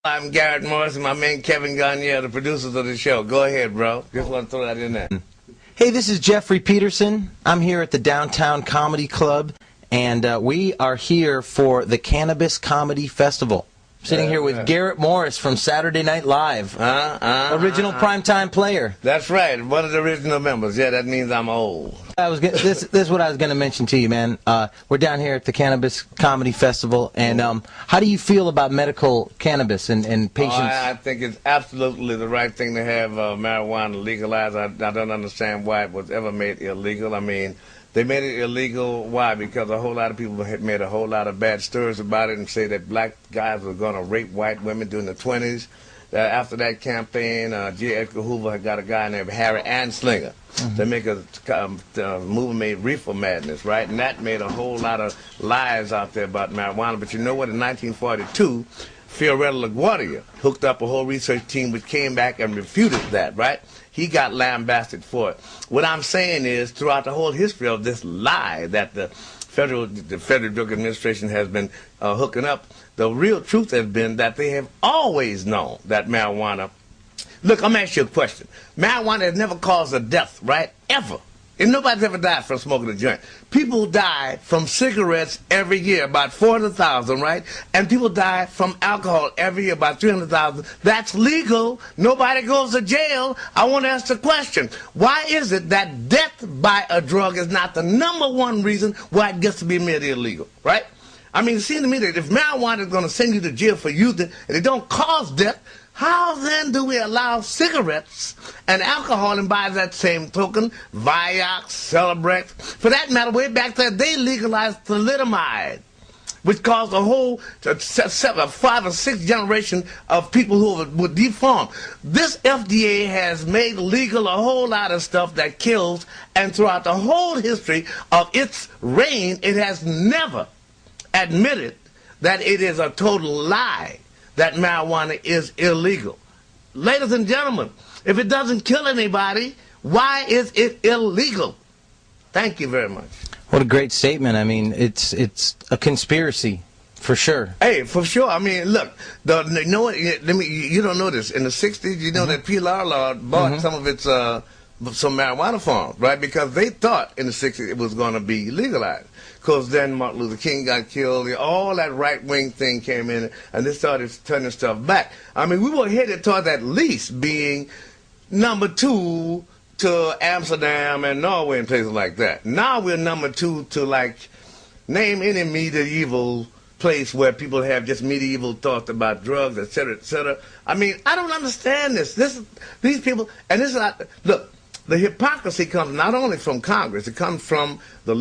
I'm Garrett Morris and my man Kevin Garnier, the producers of the show. Go ahead, bro. Just want to throw that in there. Hey, this is Jeffrey Peterson. I'm here at the Downtown Comedy Club, and we are here for the Cannabis Comedy Festival. Sitting here with Garrett Morris from Saturday Night Live, original primetime player. That's right, one of the original members. Yeah, that means I'm old. This is what I was going to mention to you, man. We're down here at the Cannabis Comedy Festival, and how do you feel about medical cannabis and patients? I think it's absolutely the right thing to have marijuana legalized. I don't understand why it was ever made illegal. I mean, they made it illegal. Why? Because a whole lot of people had made a whole lot of bad stories about it and say that black guys were going to rape white women during the 20s. After that campaign, J. Edgar Hoover had got a guy named Harry Anslinger to make a movement made Reefer Madness, right? And that made a whole lot of lies out there about marijuana. But you know what? In 1942, Fiorello LaGuardia hooked up a whole research team which came back and refuted that, right? He got lambasted for it. What I'm saying is, throughout the whole history of this lie that the Federal Drug Administration has been hooking up, the real truth has been that they have always known that marijuana. Look, I'm asking you a question. Marijuana has never caused a death, right? Ever. And nobody's ever died from smoking a joint. People die from cigarettes every year, about 400,000, right? And people die from alcohol every year, about 300,000. That's legal. Nobody goes to jail. I want to ask the question, why is it that death by a drug is not the #1 reason why it gets to be made illegal, right? I mean, it seems to me that if marijuana is going to send you to jail for using and it don't cause death, how then do we allow cigarettes and alcohol, and by that same token, Vioxx, Celebrex? For that matter, way back there, they legalized thalidomide, which caused a whole 5 or 6 generation of people who were deformed. This FDA has made legal a whole lot of stuff that kills, and throughout the whole history of its reign, it has never admitted that it is a total lie that marijuana is illegal. Ladies and gentlemen, if it doesn't kill anybody, why is it illegal? Thank you very much. What a great statement. I mean, it's a conspiracy, for sure. Hey, for sure. I mean, look, you know what? You don't know this. In the 60s, you know that P.L.R. bought some of its some marijuana farms, right? Because they thought in the 60s it was going to be legalized. Because then Martin Luther King got killed, all that right-wing thing came in, and they started turning stuff back. I mean, we were headed toward at least being #2 to Amsterdam and Norway and places like that. Now we're #2 to, like, name any medieval place where people have just medieval thoughts about drugs, et cetera, et cetera. I mean, I don't understand this. These people, and this is not, look, the hypocrisy comes not only from Congress, it comes from the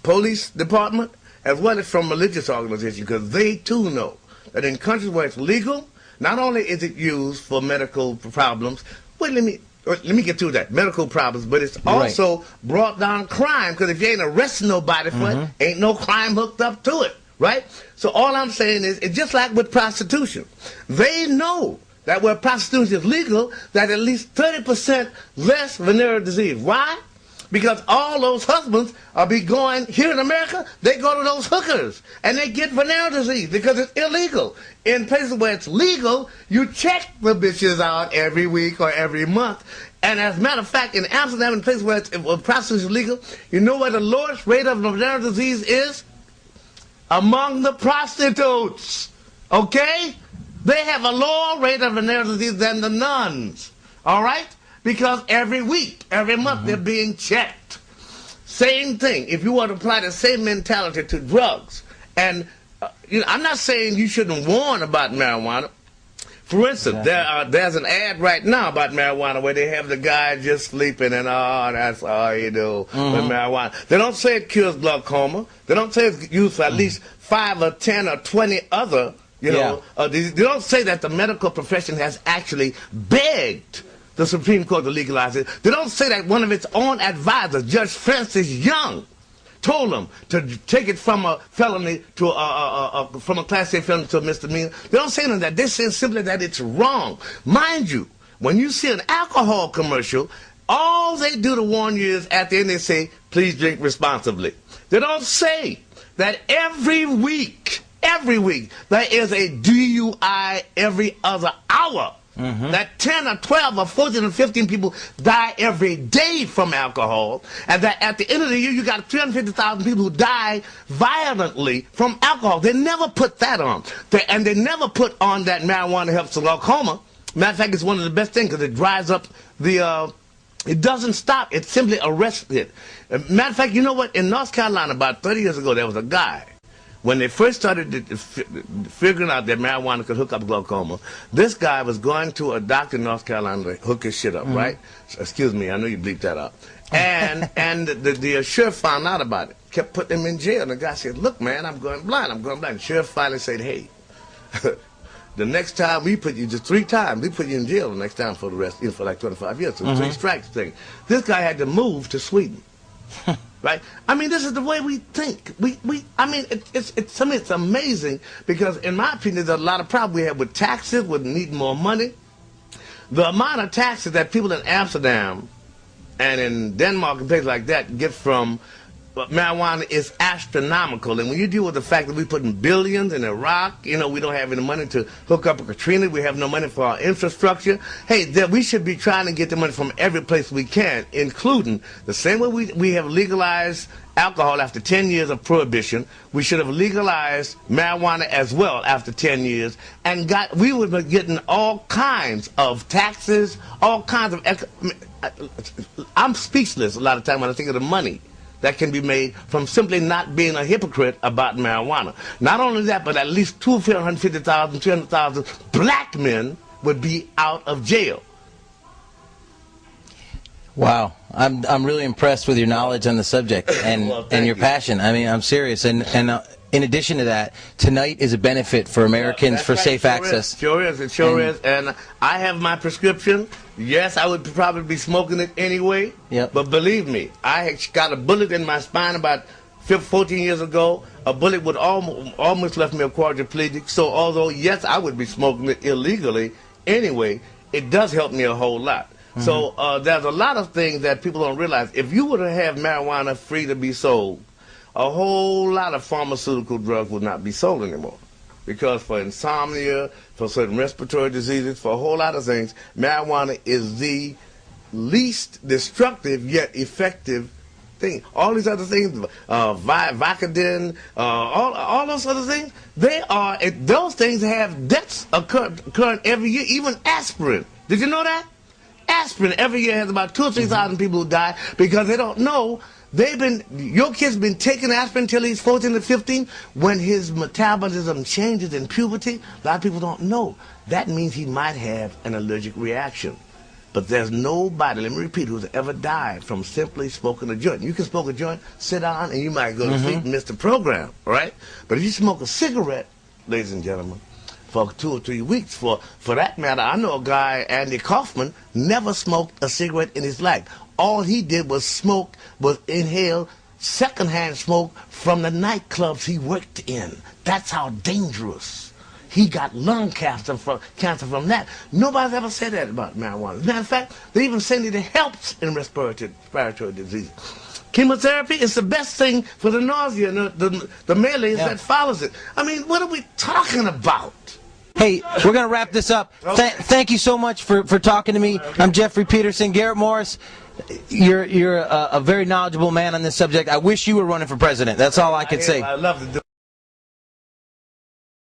police department, as well as from religious organizations, because they too know that in countries where it's legal, not only is it used for medical problems, let me get to that, medical problems, but it's also brought down crime, because if you ain't arresting nobody for it, ain't no crime hooked up to it, right? So all I'm saying is, it's just like with prostitution. They know that where prostitution is legal, that at least 30% less venereal disease. Why? Because all those husbands are going, here in America, they go to those hookers, and they get venereal disease because it's illegal. In places where it's legal, you check the bitches out every week or every month. And as a matter of fact, in Amsterdam, in places where prostitution is legal, you know where the lowest rate of venereal disease is? Among the prostitutes. Okay? They have a lower rate of venereal disease than the nuns, all right? Because every week, every month, they're being checked. Same thing. If you want to apply the same mentality to drugs, and you know, I'm not saying you shouldn't warn about marijuana. For instance, there's an ad right now about marijuana where they have the guy just sleeping and, oh, that's all you do with marijuana. They don't say it cures glaucoma. They don't say it's used for at least 5 or 10 or 20 other. You know, they don't say that the medical profession has actually begged the Supreme Court to legalize it. They don't say that one of its own advisors, Judge Francis Young, told them to take it from a felony to from a Class A felony to a misdemeanor. They don't say none of that. They say simply that it's wrong. Mind you, when you see an alcohol commercial, all they do to warn you is at the end they say, please drink responsibly. They don't say that every week every week. There is a DUI every other hour. That 10 or 12 or 14 or 15 people die every day from alcohol, and that at the end of the year you got 350,000 people who die violently from alcohol. They never put that on. And they never put on that marijuana helps the glaucoma. Matter of fact, it's one of the best things because it dries up the... It doesn't stop. It simply arrests it. Matter of fact, you know what? In North Carolina, about 30 years ago, there was a guy. When they first started figuring out that marijuana could hook up glaucoma, this guy was going to a doctor in North Carolina to hook his shit up, right? Excuse me, I know you bleeped that out. And the sheriff found out about it, kept putting him in jail. And the guy said, look, man, I'm going blind, I'm going blind. The sheriff finally said, hey, the next time we put you, just 3 times, we put you in jail the next time for the rest, for like 25 years. So 3 strikes thing. This guy had to move to Sweden. Right? I mean, this is the way we think. I mean, it's amazing because, in my opinion, there's a lot of problems we have with taxes, with needing more money. The amount of taxes that people in Amsterdam and in Denmark and places like that get from marijuana is astronomical. And when you deal with the fact that we're putting billions in Iraq, you know, we don't have any money to hook up a Katrina, we have no money for our infrastructure. Hey, we should be trying to get the money from every place we can, including the same way we have legalized alcohol after 10 years of prohibition. We should have legalized marijuana as well after 10 years, and we would be getting all kinds of taxes, all kinds of... I'm speechless a lot of time when I think of the money that can be made from simply not being a hypocrite about marijuana. Not only that, but at least 250,000, 300,000 black men would be out of jail. Wow, I'm really impressed with your knowledge on the subject and Well, and your passion. I mean, I'm serious. And in addition to that, tonight is a benefit for Americans for safe access. It sure is. And I have my prescription. Yes, I would probably be smoking it anyway. Yep. But believe me, I got a bullet in my spine about 14 years ago. A bullet would almost left me a quadriplegic. So although, yes, I would be smoking it illegally anyway, it does help me a whole lot. So there's a lot of things that people don't realize. If you were to have marijuana free to be sold, a whole lot of pharmaceutical drugs would not be sold anymore. Because for insomnia, for certain respiratory diseases, for a whole lot of things, marijuana is the least destructive yet effective thing. All these other things, Vicodin, all those other things, those things have deaths occurring every year, even aspirin. Did you know that? Aspirin every year has about 2,000 or 3,000 people who die because they don't know. Your kid's been taking aspirin until he's 14 or 15. When his metabolism changes in puberty, a lot of people don't know. That means he might have an allergic reaction. But there's nobody, let me repeat, who's ever died from simply smoking a joint. You can smoke a joint, sit down, and you might go to sleep and miss the program, right? But if you smoke a cigarette, ladies and gentlemen, for 2 or 3 weeks, for that matter, I know a guy, Andy Kaufman, never smoked a cigarette in his life. All he did was inhale secondhand smoke from the nightclubs he worked in. That's how dangerous. He got lung cancer from that. Nobody's ever said that about marijuana. As a matter of fact, they even say that it helps in respiratory disease. Chemotherapy is the best thing for the nausea and the malaise that follows it. I mean, what are we talking about? Hey, we're going to wrap this up. Thank you so much for talking to me. I'm Jeffrey Peterson. Garrett Morris, you're a very knowledgeable man on this subject. I wish you were running for president. That's all I could say. I love to do